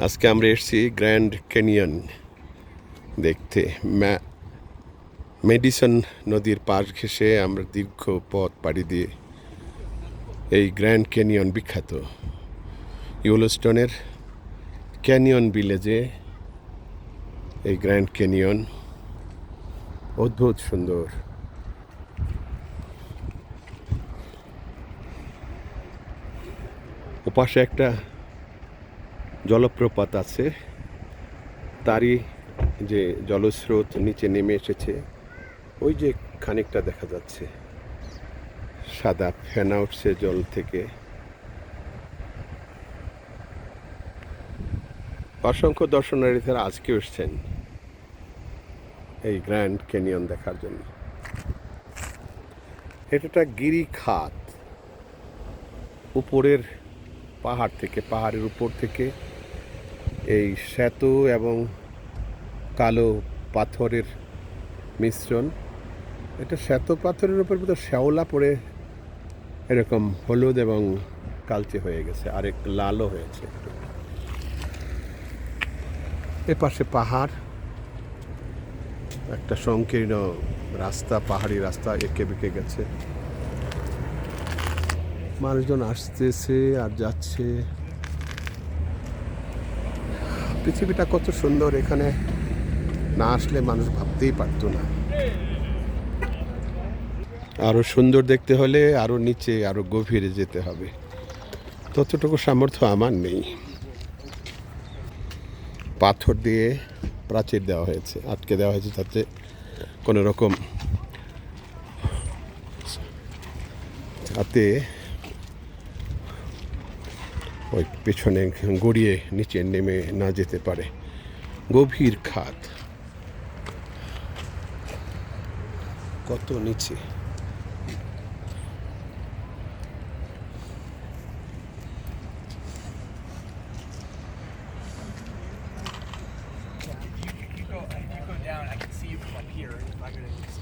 আজকে আমরা এসেছি গ্র্যান্ড ক্যানিয়ন দেখতে। মেডিসন নদীর পাশ ঘেঁষে আমরা দীর্ঘ পথ পাড়ি দিয়ে এই গ্র্যান্ড ক্যানিয়ন বিখ্যাত ইয়েলোস্টোনের ক্যানিয়ন ভিলেজে এই গ্র্যান্ড ক্যানিয়ন অদ্ভুত সুন্দর। ওপাশে একটা জলপ্রপাত আছে, তারই যে জলস্রোত নিচে নেমে এসেছে, ওই যে খানিকটা দেখা যাচ্ছে সাদা ফেনা উঠছে জল থেকে। অসংখ্য দর্শনার্থীরা আজকে এসছেন এই গ্র্যান্ড ক্যানিয়ন দেখার জন্য। এটা একটা গিরিখাত, উপরের পাহাড়ের উপর থেকে এই শ্বেত এবং কালো পাথরের মিশ্রণ। এটা শ্বেত পাথরের উপর তো শ্যাওলা পড়ে এরকম হলুদ এবং কালচে হয়ে গেছে, আরেক লালও হয়েছে। এপাশে পাহাড়, একটা সংকীর্ণ রাস্তা, পাহাড়ি রাস্তা এঁকে বেঁকে গেছে। মানুষজন আসতেছে আর যাচ্ছে। পৃথিবীটা কত সুন্দর, এখানে না আসলে মানুষ ভাবতেই পারতো না। আরো সুন্দর দেখতে হলে আরো নিচে, আরো গভীরে যেতে হবে, ততটুকু সামর্থ্য আমার নেই। পাথর দিয়ে প্রাচীর দেওয়া হয়েছে, আটকে দেওয়া হয়েছে, যাতে কোনো রকম যাতে ওই পেছনে গড়িয়ে নিচে নেমে না যেতে পারে। গভীর খাত, কত নিচে। Down, I can see you from up here. If I could just